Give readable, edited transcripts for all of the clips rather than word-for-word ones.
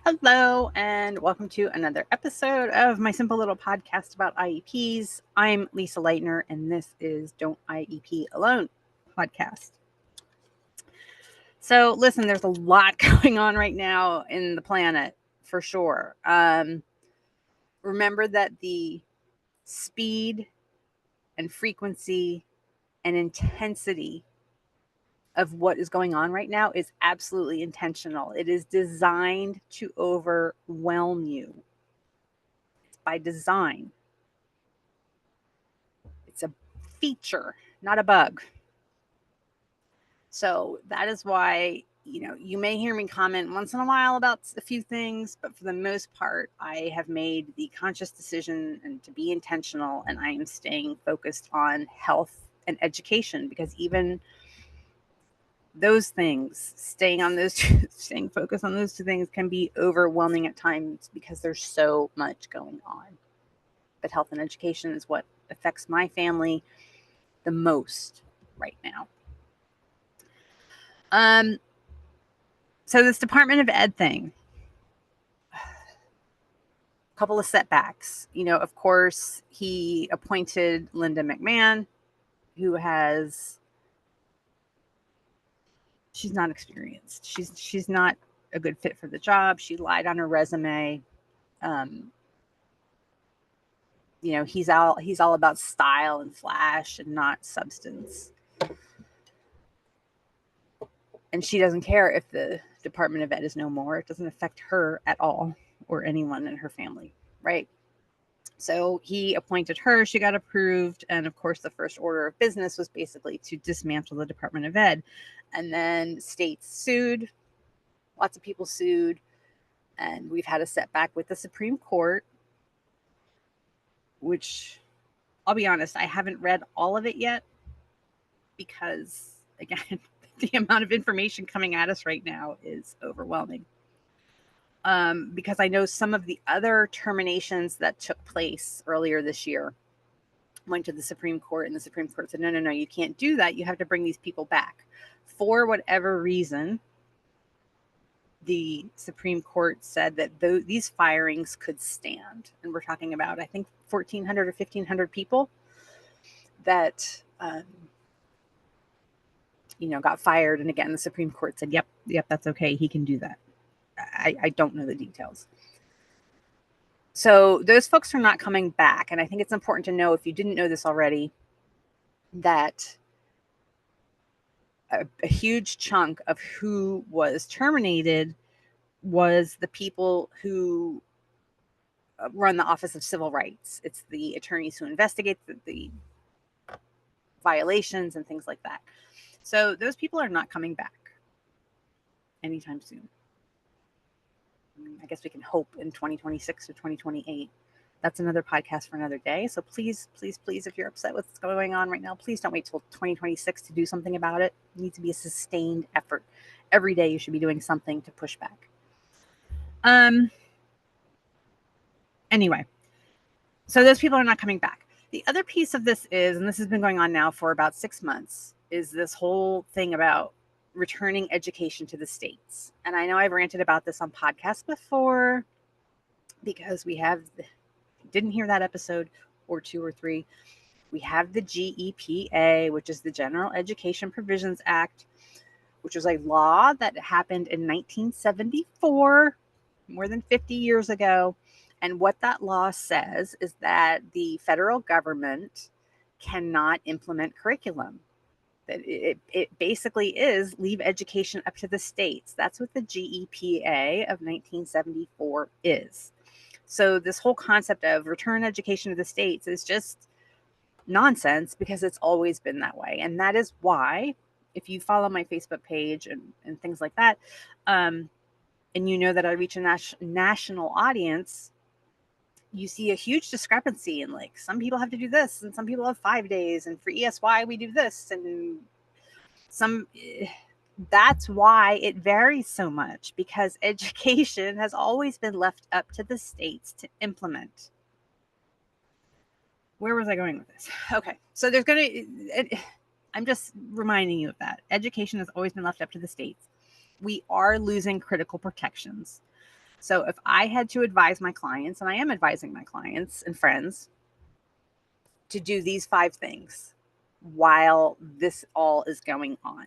Hello, and welcome to another episode of my simple little podcast about IEPs. I'm Lisa Lightner, and this is Don't IEP Alone podcast. So, listen, there's a lot going on right now in the planet for sure. Remember that the speed and frequency and intensity of what is going on right now is absolutely intentional. It is designed to overwhelm you. It's by design. It's a feature, not a bug. So that is why, you may hear me comment once in a while about a few things, but for the most part, I have made the conscious decision and to be intentional, and I am staying focused on health and education, because even those things, staying focused on those two things can be overwhelming at times because there's so much going on. But health and education is what affects my family the most right now. Um, so this Department of Ed thing, a couple of setbacks. Of course, he appointed Linda McMahon, who she's not experienced. She's not a good fit for the job. She lied on her resume. Um, he's all about style and flash and not substance. And she doesn't care if the Department of Ed is no more. It doesn't affect her at all, or anyone in her family, right? So he appointed her, she got approved, and of course the first order of business was basically to dismantle the Department of Ed. And then states sued, lots of people sued, and we've had a setback with the Supreme Court, which, I'll be honest, I haven't read all of it yet because, again, the amount of information coming at us right now is overwhelming. Because I know some of the other terminations that took place earlier this year went to the Supreme Court, and the Supreme Court said, no, you can't do that. You have to bring these people back. For whatever reason, the Supreme Court said that these firings could stand. And we're talking about, I think, 1,400 or 1,500 people that, got fired. And again, the Supreme Court said, yep, that's okay. He can do that. I don't know the details. So those folks are not coming back. And I think it's important to know, if you didn't know this already, that a huge chunk of who was terminated was the people who run the Office of Civil Rights. It's the attorneys who investigate the violations and things like that. So those people are not coming back anytime soon. I guess we can hope in 2026 or 2028. That's another podcast for another day. So please, please, please, if you're upset with what's going on right now, please don't wait till 2026 to do something about it. It needs to be a sustained effort. Every day you should be doing something to push back. Anyway, so those people are not coming back. The other piece of this is, and this has been going on now for about 6 months, is this whole thing about returning education to the states. And I know I've ranted about this on podcasts before, because didn't hear that episode or 2 or 3. We have the GEPA, which is the General Education Provisions Act, which was a law that happened in 1974, more than 50 years ago. And what that law says is that the federal government cannot implement curriculum. That it basically is leave education up to the states. That's what the GEPA of 1974 is. So this whole concept of return education to the states is just nonsense, because it's always been that way. And that is why, if you follow my Facebook page and things like that, and you know that I reach a national audience, you see a huge discrepancy in, like, some people have to do this and some people have 5 days, and for ESY we do this, and that's why it varies so much, because education has always been left up to the states to implement. Where was I going with this? Okay, so I'm just reminding you of that. Education has always been left up to the states. We are losing critical protections. So if I had to advise my clients, and I am advising my clients and friends to do these 5 things while this all is going on.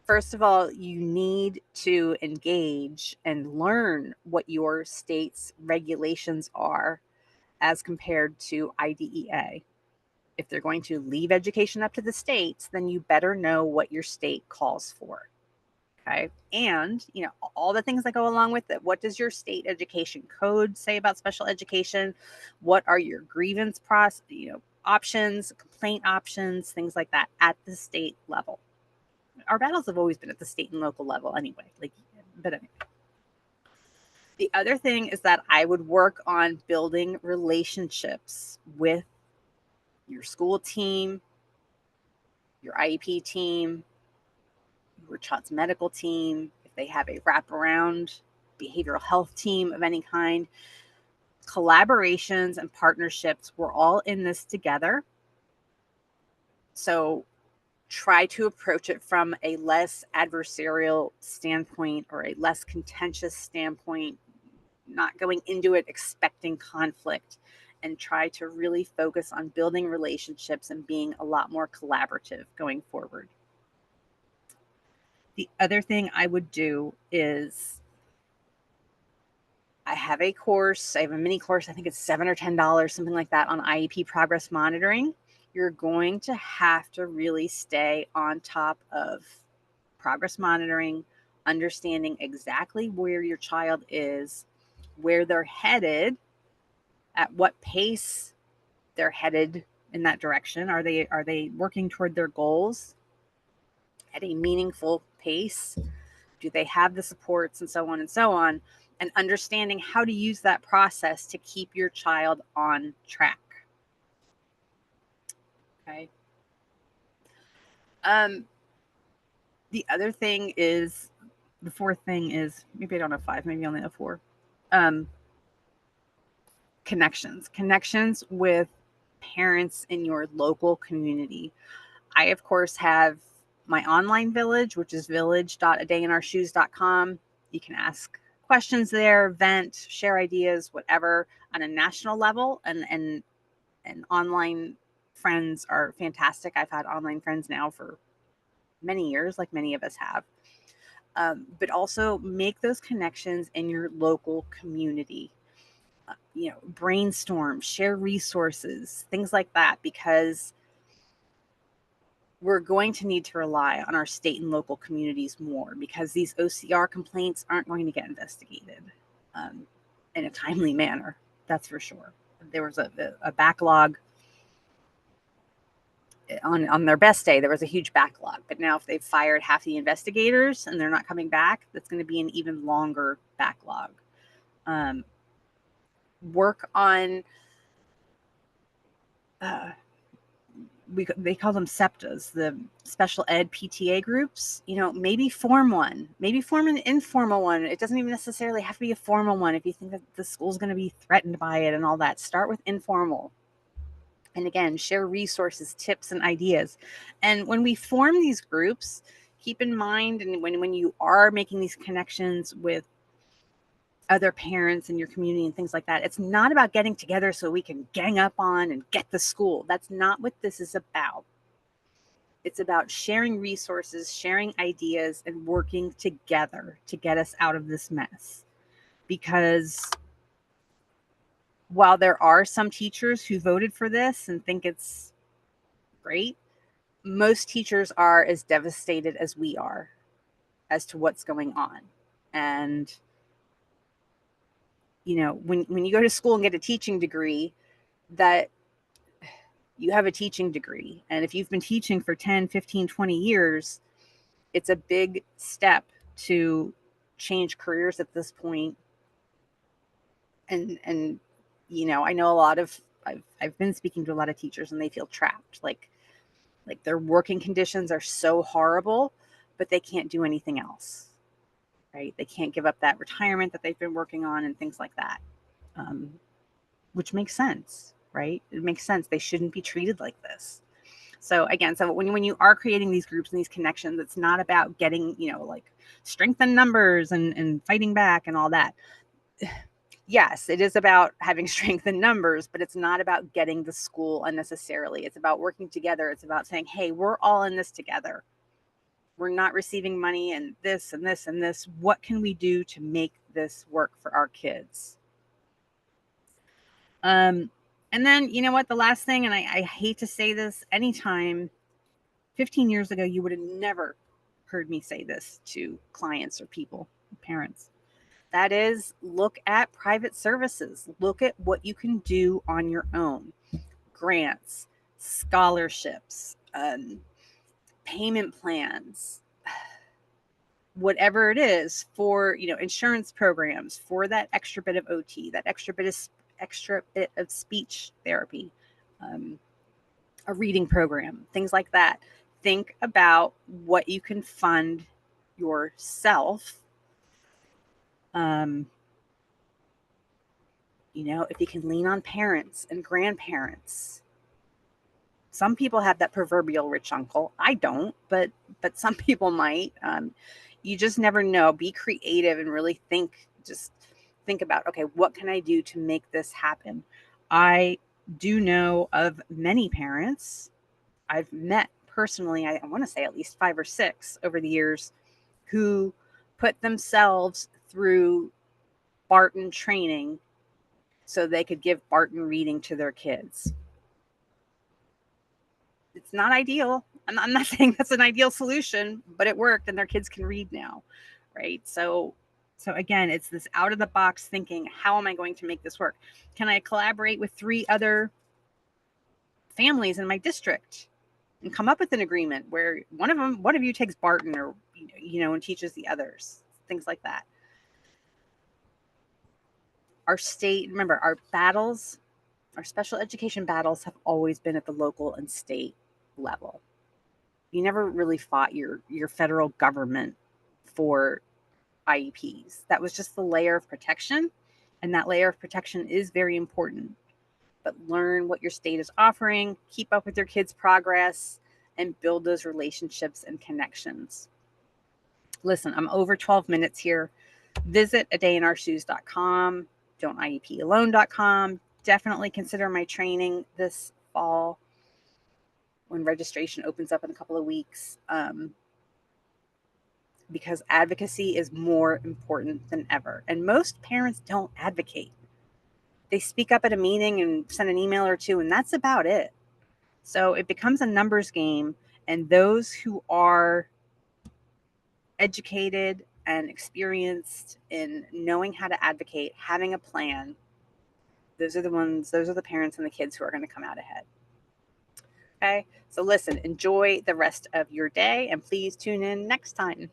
First of all, you need to engage and learn what your state's regulations are as compared to IDEA. If they're going to leave education up to the states, then you better know what your state calls for. Okay. And, all the things that go along with it. What does your state education code say about special education? What are your grievance options, complaint options, things like that at the state level? Our battles have always been at the state and local level anyway. But anyway. The other thing is that I would work on building relationships with your school team, your IEP team, your child's medical team, if they have a wraparound behavioral health team of any kind. Collaborations and partnerships, we're all in this together. So try to approach it from a less adversarial standpoint or a less contentious standpoint, not going into it expecting conflict, and try to really focus on building relationships and being a lot more collaborative going forward. The other thing I would do is I have a mini course, I think it's $7 or $10, something like that, on IEP progress monitoring. You're going to have to really stay on top of progress monitoring, understanding exactly where your child is, where they're headed, at what pace they're headed in that direction. Are they working toward their goals at a meaningful pace? Do they have the supports, and so on and so on? And understanding how to use that process to keep your child on track. Okay. The other thing is, the fourth thing is, maybe I don't have 5, maybe I only have 4. Connections with parents in your local community. I, of course, have my online village, which is village.adayinourshoes.com. You can ask questions there, vent, share ideas, whatever, on a national level. And online friends are fantastic. I've had online friends now for many years, like many of us have. But also make those connections in your local community. Brainstorm, share resources, things like that, because we're going to need to rely on our state and local communities more, because these OCR complaints aren't going to get investigated in a timely manner. That's for sure. There was a backlog on their best day. There was a huge backlog, but now if they've fired half the investigators and they're not coming back, that's going to be an even longer backlog. Work on they call them SEPTAs, the special ed PTA groups. Maybe form one, maybe form an informal one. It doesn't even necessarily have to be a formal one. If you think that the school's going to be threatened by it and all that, start with informal. And again, share resources, tips, and ideas. And when we form these groups, keep in mind, and when you are making these connections with other parents in your community and things like that, it's not about getting together so we can gang up on and get the school. That's not what this is about. It's about sharing resources, sharing ideas, and working together to get us out of this mess. Because while there are some teachers who voted for this and think it's great, most teachers are as devastated as we are as to what's going on. And when you go to school and get a teaching degree, that you have a teaching degree. And if you've been teaching for 10, 15, 20 years, it's a big step to change careers at this point. And I know I've been speaking to a lot of teachers, and they feel trapped. Like their working conditions are so horrible, but they can't do anything else. Right? They can't give up that retirement that they've been working on and things like that, which makes sense, right? It makes sense. They shouldn't be treated like this. So again, when you are creating these groups and these connections, it's not about getting, strength in numbers and fighting back and all that. yes, it is about having strength in numbers, but it's not about getting the school unnecessarily. It's about working together. It's about saying, hey, we're all in this together. We're not receiving money and this and this and this. What can we do to make this work for our kids? And then, you know what? The last thing, and I hate to say this, anytime 15 years ago, you would have never heard me say this to clients or people, parents. That is, look at private services. Look at what you can do on your own. Grants, scholarships, payment plans, whatever it is, for insurance programs, for that extra bit of OT, that extra bit of speech therapy, a reading program, things like that. Think about what you can fund yourself. If you can lean on parents and grandparents. Some people have that proverbial rich uncle. I don't, but some people might. You just never know. Be creative and really think about, okay, what can I do to make this happen? I do know of many parents I've met personally, I want to say at least 5 or 6 over the years, who put themselves through Barton training so they could give Barton reading to their kids. It's not ideal. I'm not saying that's an ideal solution, but it worked and their kids can read now, right? So again, it's this out of the box thinking, how am I going to make this work? Can I collaborate with 3 other families in my district and come up with an agreement where one of you takes Barton, or and teaches the others, things like that. Our state, remember, our special education battles have always been at the local and state level. You never really fought your federal government for IEPs. That was just the layer of protection, and that layer of protection is very important. But learn what your state is offering, keep up with your kids' progress, and build those relationships and connections. Listen, I'm over 12 minutes here. Visit adayinourshoes.com, don'tiePalone.com. Definitely consider my training this fall when registration opens up in a couple of weeks, because advocacy is more important than ever. And most parents don't advocate. They speak up at a meeting and send an email or 2, and that's about it. So it becomes a numbers game, and those who are educated and experienced in knowing how to advocate, having a plan, those are the parents and the kids who are going to come out ahead. Okay, so listen, enjoy the rest of your day, and please tune in next time.